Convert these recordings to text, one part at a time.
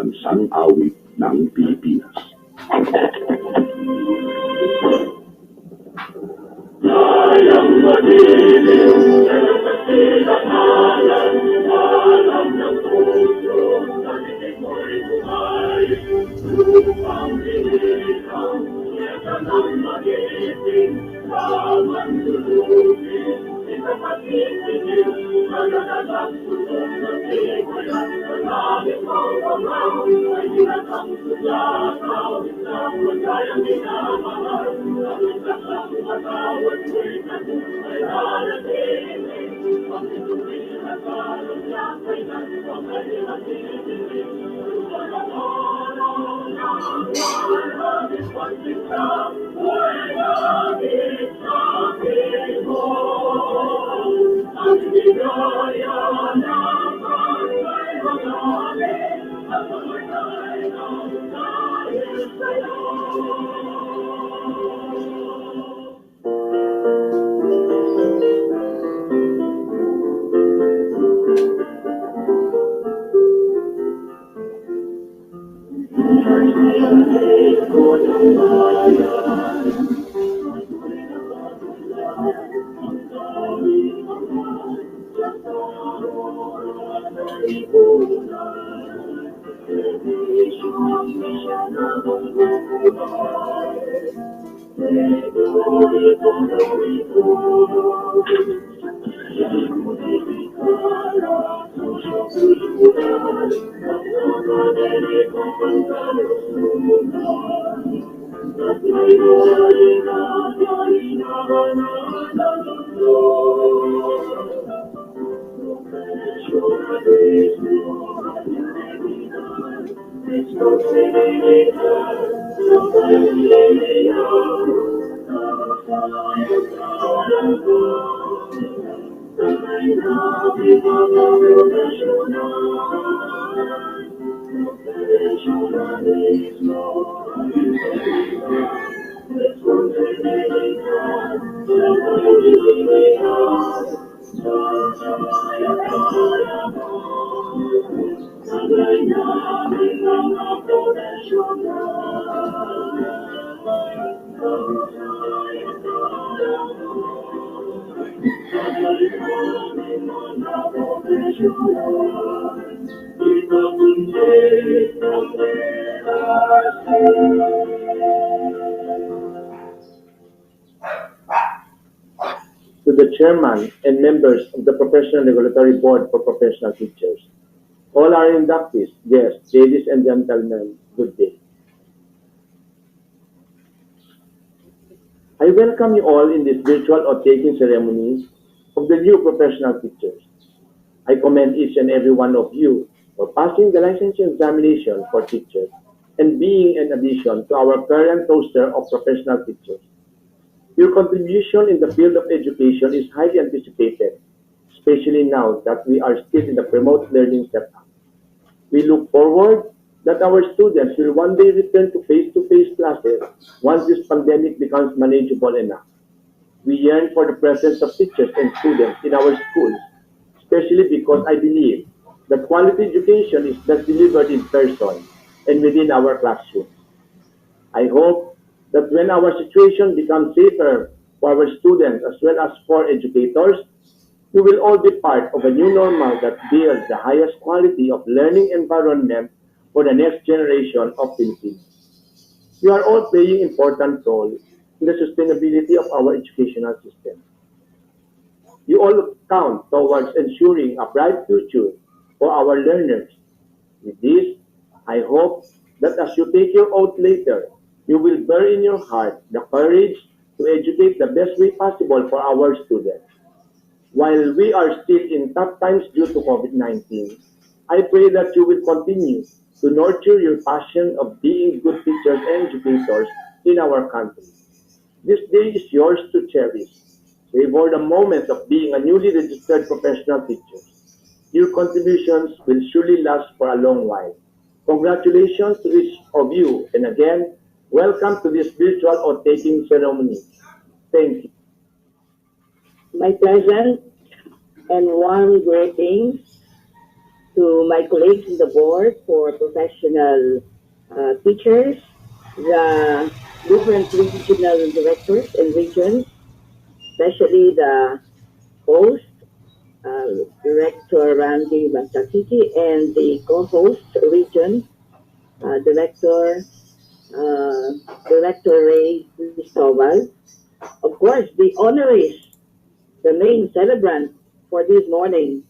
pambansang awit ng Pilipinas. Kayang magiging pinagkasilangalan, alam ng puso, nagiging mo'y buhay. Upang hinihang, yata ng magiging, laman lulupin, ikapatigil, magagalang puso ng ikuyan, panagin mo pamaw, ay ginatang sulataw, isang magayang minamahal, ang isang matawad ko'y ay nalagiging, ang ituloy na salong niya, ay nagpang ay nagiging, ang araw na maraming pagkita, ay naging sabi mo, ang bigaya ng ay magaling, at magay ng dahil sa'yo. To the Chairman and members of the Professional Regulatory Board for Professional Teachers, all our inductees, guests, ladies and gentlemen, good day. I welcome you all in this virtual oath-taking ceremony of the new professional teachers. I commend each and every one of you for passing the licensure examination for teachers and being an addition to our current roster of professional teachers. Your contribution in the field of education is highly anticipated, especially now that we are still in the remote learning setup. We look forward that our students will one day return to face-to-face classes once this pandemic becomes manageable enough. We yearn for the presence of teachers and students in our schools, especially because I believe that quality education is best delivered in person and within our classrooms. I hope that when our situation becomes safer for our students as well as for educators, you will all be part of a new normal that builds the highest quality of learning environment for the next generation of Filipinos. You are all playing important role in the sustainability of our educational system. You all count towards ensuring a bright future for our learners. With this, I hope that as you take your oath later, you will bear in your heart the courage to educate the best way possible for our students. While we are still in tough times due to COVID-19, I pray that you will continue to nurture your passion of being good teachers and educators in our country. This day is yours to cherish. Savor the moment of being a newly registered professional teacher. Your contributions will surely last for a long while. Congratulations to each of you, and again, welcome to this virtual oath-taking ceremony. Thank you. My pleasant and warm greetings to to my colleagues in the board for professional teachers, the different regional directors and regions, especially the host, Director Randy Masakiki, and the co-host region, Director Director Ray Cristobal. Of course, the honorees, the main celebrant for this morning,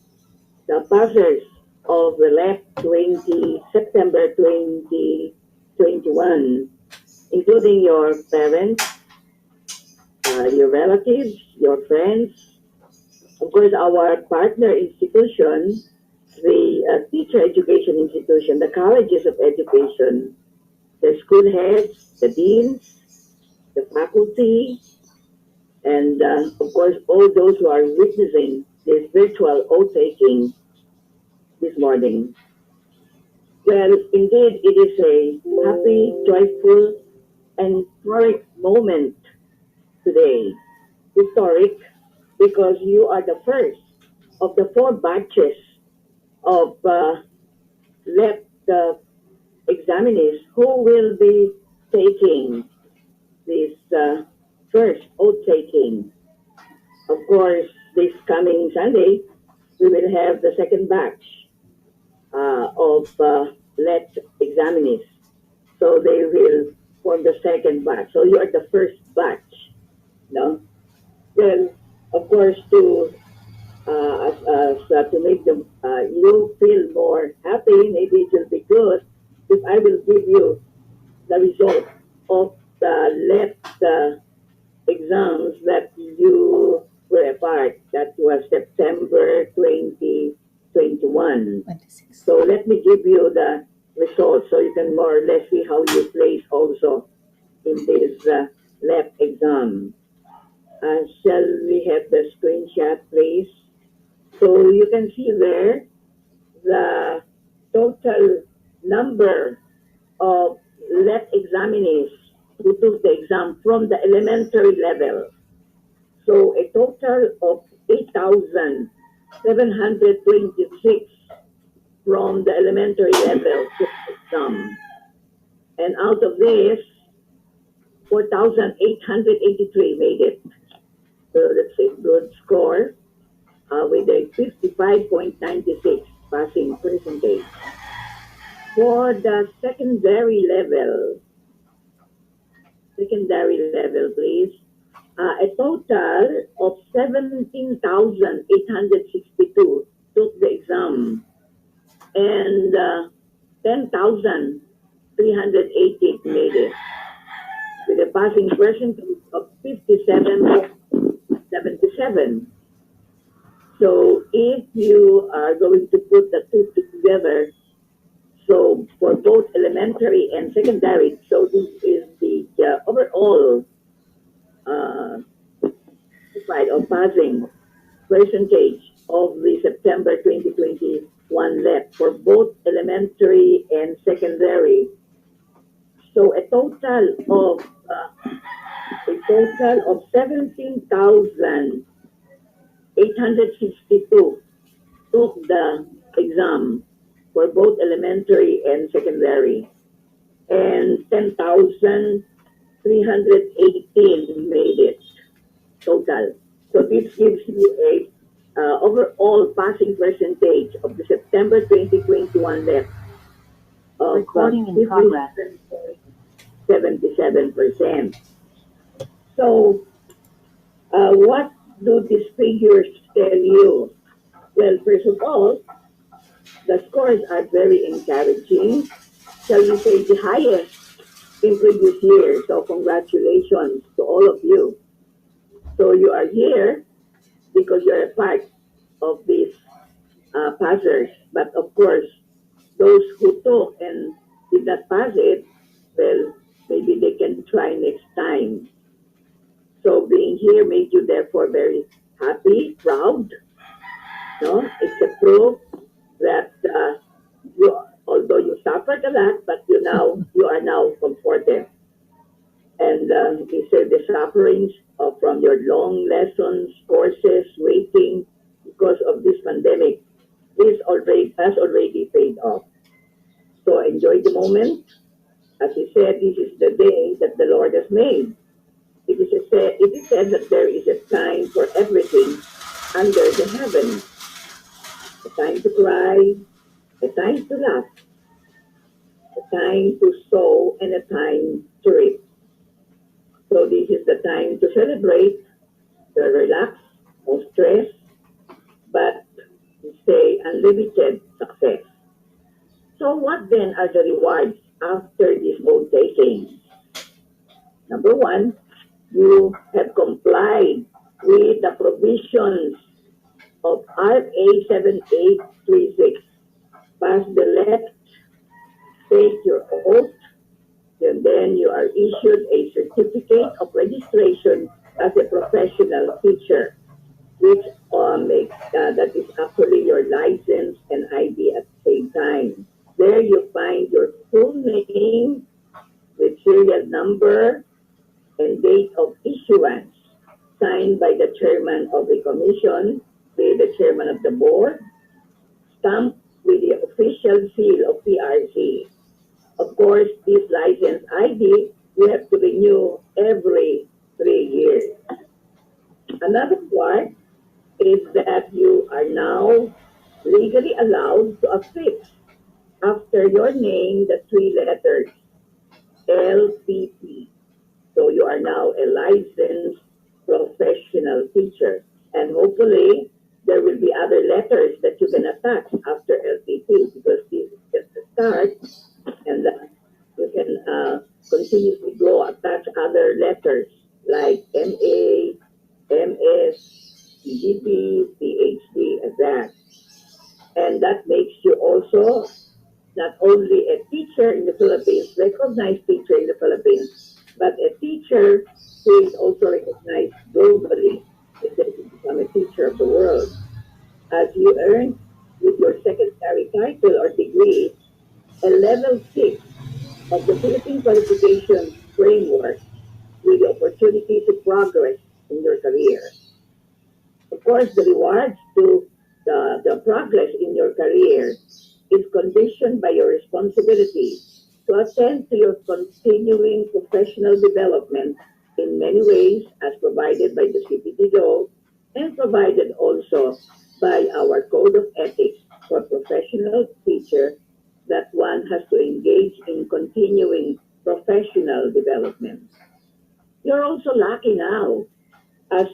the passers of the LEPT 20 September 2021, including your parents, your relatives, your friends, of course, our partner institution, the teacher education institution, the colleges of education, the school heads, the deans, the faculty, and of course, all those who are witnessing this virtual oath-taking this morning. Well, indeed, it is a happy, joyful, and historic moment today. Historic because you are the first of the 4 batches of LEPT examinees who will be taking this first oath-taking. Of course, this coming Sunday, we will have the second batch of LEPT examinees. So they will form the second batch. So you are the first batch, no? Well, of course, to make them you feel more happy, maybe it will be good if I will give you the result of the LEPT exams that you were a part. That was September 2021. 26. So let me give you the results so you can more or less see how you place also in this LEPT exam. Shall we have the screenshot, please? So you can see there the total number of LEPT examinees who took the exam from the elementary level. So a total of 8,726 from the elementary level took the exam. And out of this, 4,883 made it. So that's a good score with a 55.96 passing percentage. For the secondary level, please, a total of 17,862 took the exam, and 10,380 made it, with a passing percentage of 57.77. So if you are going to put the two together, so for both elementary and secondary, so this is the overall of passing percentage of the September 2021 LEPT for both elementary and secondary. So a total of 17,862 took the exam for both elementary and secondary, and 10,318 made it total. So this gives you a overall passing percentage of the September 2021 LEPT of Recording in progress. 77%. So what do these figures tell you? Well, first of all, the scores are very encouraging. Shall we say the highest in previous years? So congratulations to all of you. So you are here because you're a part of these passers. But of course, those who took and did not pass it, well, maybe they can try next time. So being here made you therefore very happy, proud. No, it's a proof that although you suffered a lot, but you are now comforted. And you said the sufferings from your long lessons, courses, waiting because of this pandemic has already paid off. So enjoy the moment. As he said, this is the day that the Lord has made. It is said that there is a time for everything under the heaven. A time to cry, a time to laugh, a time to sow, and a time to reap. So this is the time to celebrate, to relax, no stress, but stay unlimited success. So what then are the rewards after this vote taking? Number one, you have complied with the provisions of RA 7836. Pass the LEPT, take your oath, and then you are issued a certificate of registration as a professional teacher, which that is actually your license and ID at the same time. There you find your full name with serial number and date of issuance, signed by the chairman of the commission, by the chairman of the board, stamped with the official seal of PRC. Of course, this license ID you have to renew every 3 years. Another part is that you are now legally allowed to affix after your name the three letters LPT. So you are now a licensed professional teacher. And hopefully there will be other letters that you can attach after LPT, because this is just the start, and you can continuously go attach other letters like MA, MS, PGP, PhD, and that. And that makes you also not only a teacher in the Philippines, recognized teacher in the Philippines, but a teacher who is also recognized globally, if you become a teacher of the world. As you earn with your secondary title or degree, a level 6 of the Philippine qualification framework with the opportunity to progress in your career. Of course, the rewards to the progress in your career is conditioned by your responsibility to attend to your continuing professional development in many ways as provided by the CPT law and provided also by our Code of Ethics for professional teacher, that one has to engage in continuing professional development. You're also lucky now, as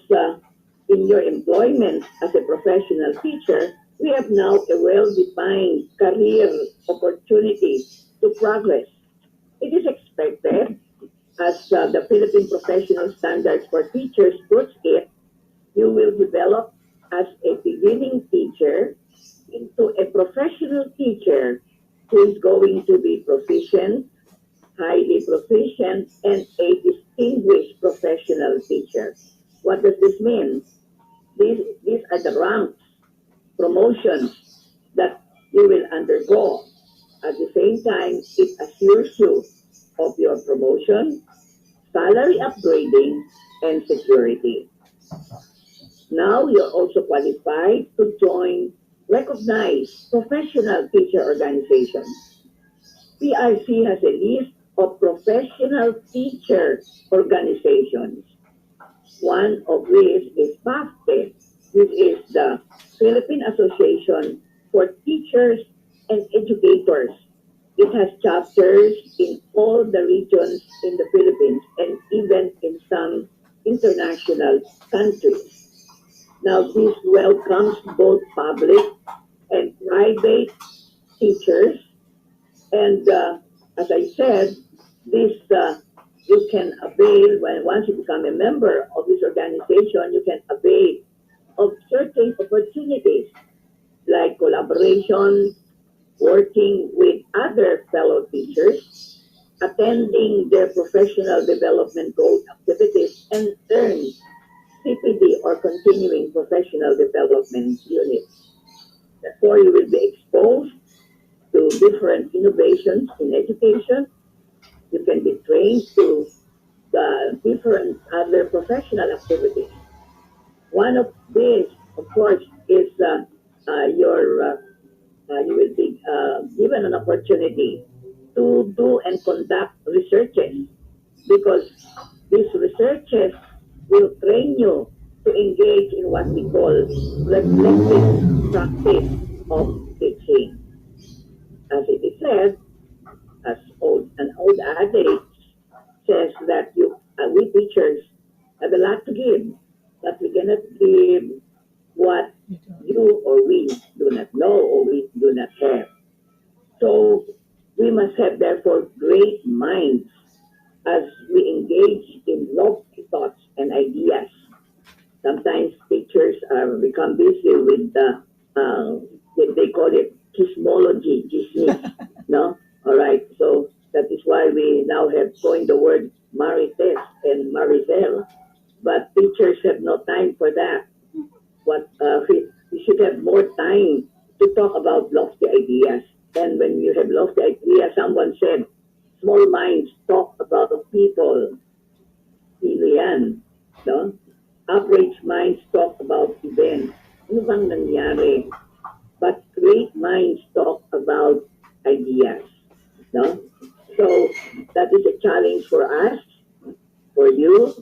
in your employment as a professional teacher, we have now a well-defined career opportunity to progress. It is expected, as the Philippine Professional Standards for Teachers puts it, you will develop as a beginning teacher into a professional teacher who is going to be proficient, highly proficient, and a distinguished professional teacher. What does this mean? These are the ranks, promotions that you will undergo. At the same time, it assures you of your promotion, salary upgrading, and security. Now you're also qualified to join recognized professional teacher organizations. PRC has a list of professional teacher organizations, one of which is PAFTE, which is the Philippine Association for Teachers and Educators. It has chapters in all the regions in the Philippines and even in some international countries. Now, this welcomes both public and private teachers. And as I said, this you can avail, once you become a member of this organization, you can avail of certain opportunities like collaboration, working with other fellow teachers, attending their professional development goal activities, and earn CPD or continuing professional development units. Therefore, you will be exposed to different innovations in education. You can be trained to the different other professional activities. One of these, of course, is your you will be given an opportunity to do and conduct researches, because these researches will train you to engage in what we call reflective practice of teaching. As it is said, as an old adage says that we teachers have a lot to give, but we cannot give what you or we do not know or we do not have. So we must have therefore great minds as we engage in lofty thoughts and ideas. Sometimes teachers become busy with they call it cosmology, chismis, no? All right, so that is why we now have coined the word marites and maricel, but teachers have no time for that. We should have more time to talk about lofty ideas. And when you have lofty ideas, someone said, small minds talk about people. Sino yan? No? Average minds talk about events. Ano bang nangyari? But great minds talk about ideas. No? So that is a challenge for us, for you,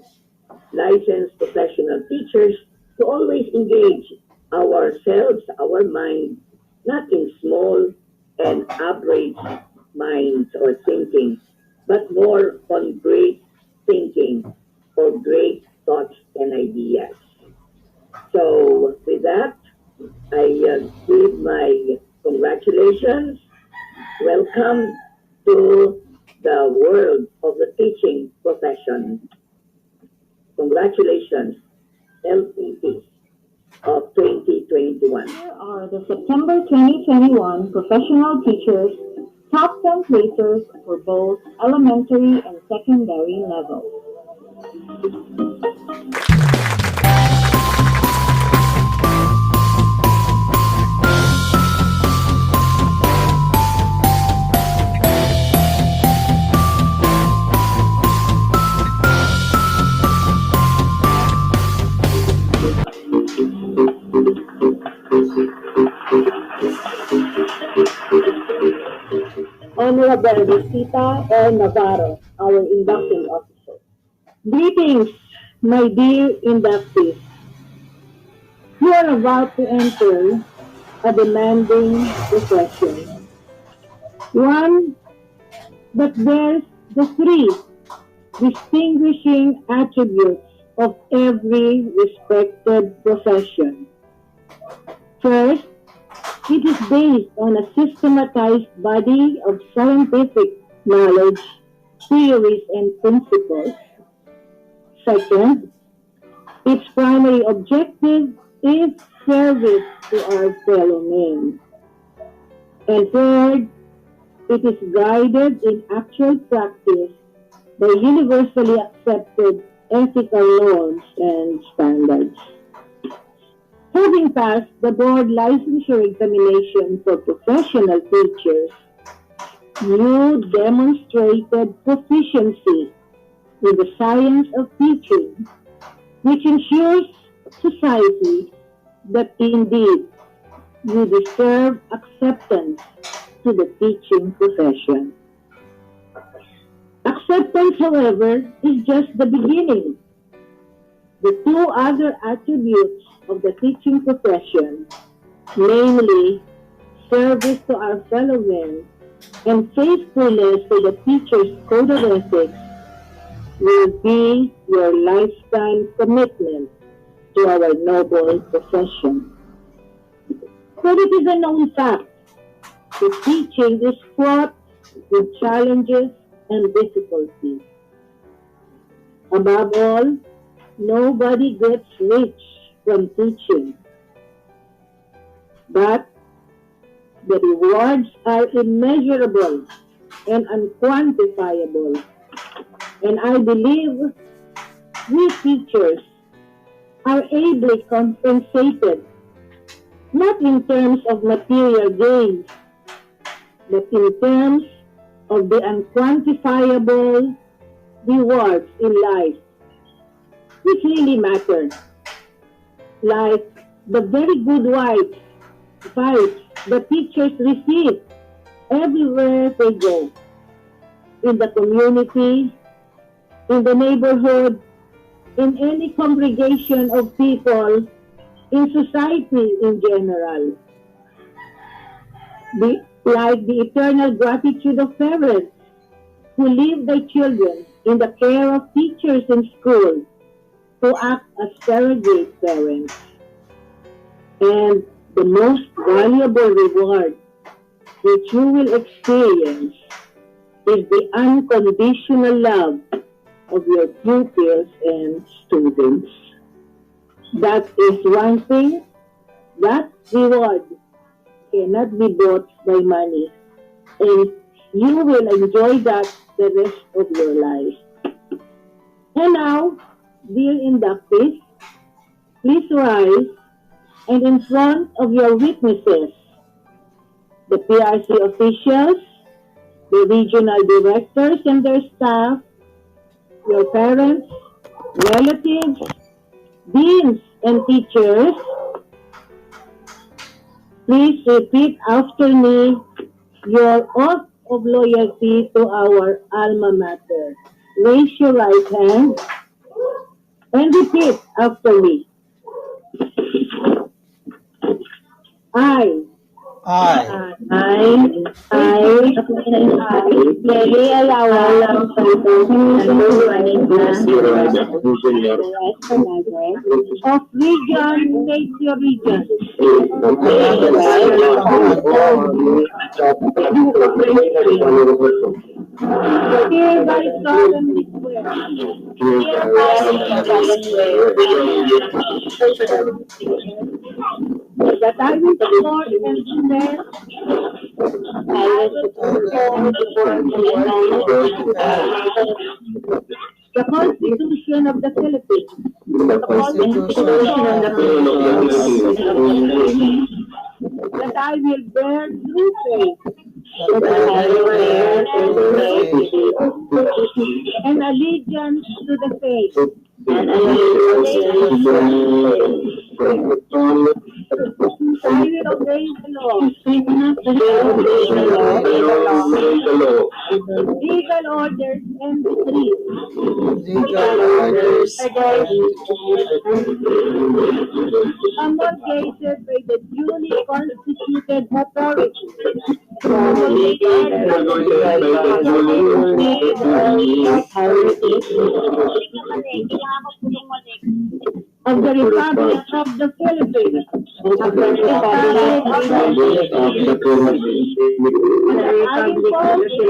licensed professional teachers, to always engage ourselves, our mind, not in small and average minds or thinking, but more on great thinking or great thoughts and ideas. So with that, I give my congratulations. Welcome to the world of the teaching profession. Congratulations, LEPT of 2021. Here are the September 2021 professional teachers, top 10 placers for both elementary and secondary levels. Honorable Rosita L. Navarro, our inducting officer. Greetings, my dear inductees. You are about to enter a demanding profession. One that bears the three distinguishing attributes of every respected profession. First, it is based on a systematized body of scientific knowledge, theories, and principles. Second, its primary objective is service to our fellow men. And third, it is guided in actual practice by universally accepted ethical norms and standards. Having passed the board licensure examination for professional teachers, you demonstrated proficiency in the science of teaching, which ensures society that indeed you deserve acceptance to the teaching profession. Acceptance, however, is just the beginning. The two other attributes of the teaching profession, namely service to our fellow men and faithfulness to the teacher's code of ethics, will be your lifetime commitment to our noble profession. But it is a known fact that teaching is fraught with challenges and difficulties. Above all, nobody gets rich from teaching, but the rewards are immeasurable and unquantifiable. And I believe we teachers are ably compensated, not in terms of material gains, but in terms of the unquantifiable rewards in life, which really matter, like the very good wife fights the teachers receive everywhere they go, in the community, in the neighborhood, in any congregation of people, in society in general. Like the eternal gratitude of parents who leave their children in the care of teachers in school who act as surrogate parents. And the most valuable reward which you will experience is the unconditional love of your pupils and students. That is one thing, that reward cannot be bought by money, and you will enjoy that the rest of your life. And now, dear inductees, please rise and in front of your witnesses, the PRC officials, the regional directors and their staff, your parents, relatives, deans and teachers, please repeat after me your oath of loyalty to our alma mater. Raise your right hand and repeat after me. I, I, Lily Alawal of region, state your region. Hereby solemnly swear that I will support and defend the Constitution of the Philippines, that I will bear true faith and allegiance to the faith I will obey the law, legal orders and decrees promulgated by the duly constituted authority of the Republic of the Philippines, I impose the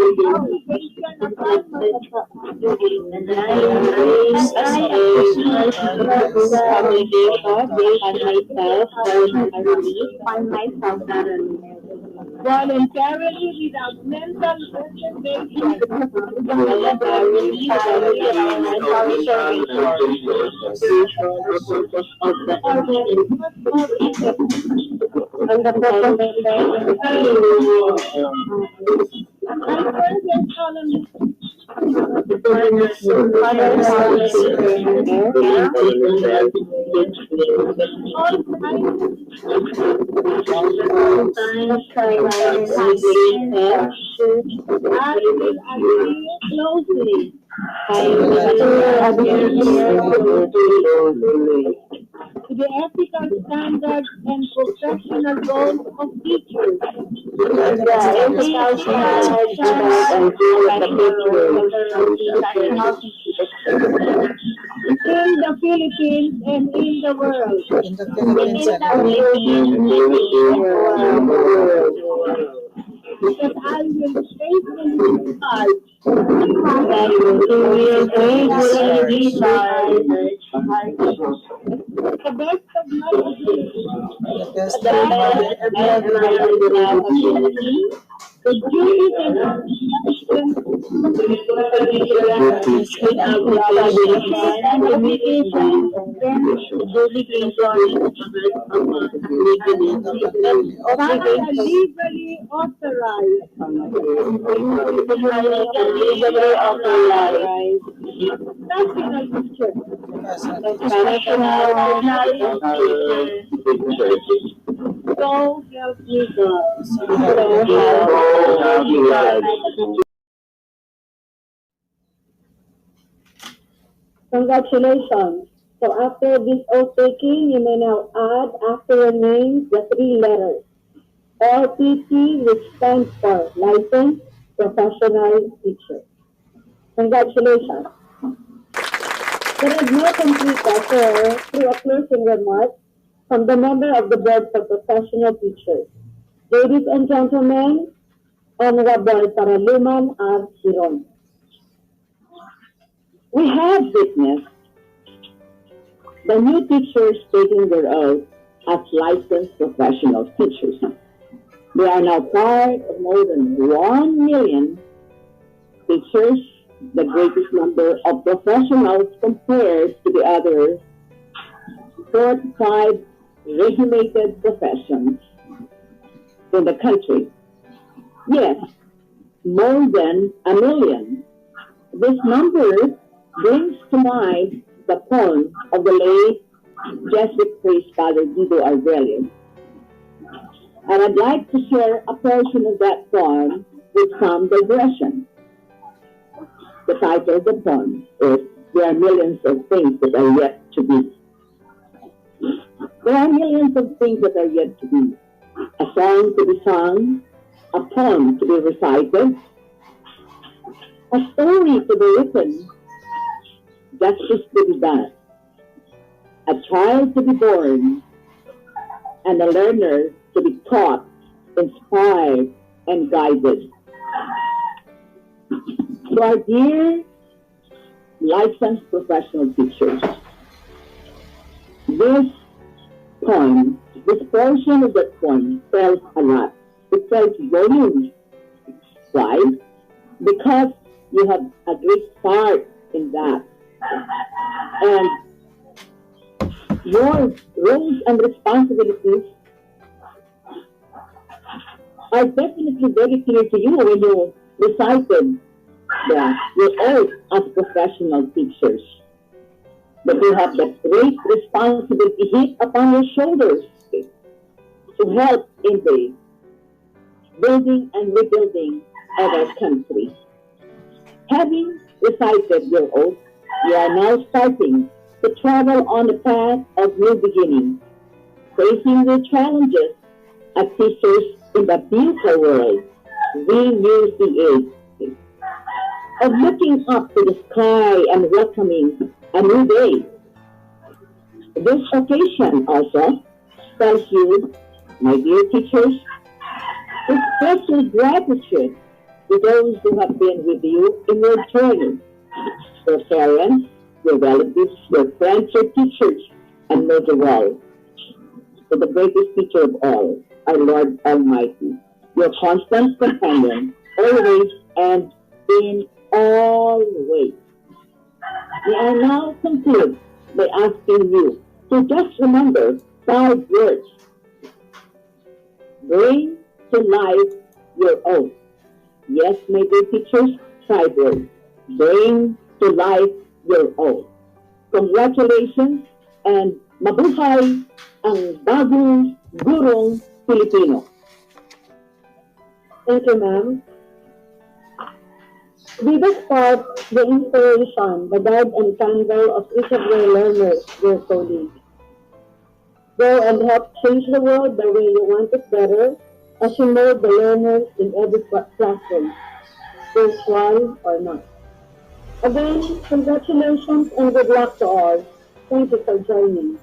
voluntarily without mental reservation I further solemnly I will adhere closely to the ethical standards and professional goals of teachers in the Philippines and in the world. That I will faithfully discharge the best of my ability, the duties and legally authorized national teacher So help me God. So help me God. Congratulations. So after this oath taking, you may now add after your names the three letters. LPT, which stands for Licensed Professional Teacher. Congratulations. There is no complete offer through a closing remark from the member of the Board for Professional Teachers. Ladies and gentlemen, Honorable Paraluman R. Hiron. We have witnessed the new teachers taking their oath as licensed professional teachers. They are now part of more than 1 million teachers, the greatest number of professionals compared to the other 45 regulated professions in the country. Yes, more than 1 million. This number brings to mind the poem of the late Jesuit priest Father Guido Arvelius. And I'd like to share a portion of that poem with some digression. The title of the poem is There Are Millions of Things That Are Yet to Be. There are millions of things that are yet to be. A song to be sung, a poem to be recited, a story to be written, justice to be done, a child to be born, and a learner to be taught, inspired, and guided. To our dear licensed professional teachers, this poem, this portion of the poem tells a lot. It tells volumes. Why? Because you have a great part in that. And your roles and responsibilities are definitely very clear to you when you recited your oath as professional teachers. But you have the great responsibility hit upon your shoulders to help in the building and rebuilding of our country. Having recited your oath, you are now starting to travel on the path of new beginnings, facing the challenges as teachers in the beautiful world we use the age of looking up to the sky and welcoming a new day. This occasion also tells you, my dear teachers, special gratitude to those who have been with you in your journey, your parents, your relatives, your friends, your teachers, and most of all, to the greatest teacher of all, our Lord Almighty, your constant companion, always and in all ways. May I now conclude by asking you to just remember 5 words. Bring to life your oath. Yes, my dear teachers, 5 words. Bring to life your oath. Congratulations and mabuhay ang bagong gurong Pilipino. Thank you, ma'am. We will start the inspiration, the guide and candle of each of your learners, dear colleagues. Go and help change the world the way you want it better as you mold the learners in every classroom, virtual or not. Again, congratulations and good luck to all. Thank you for joining.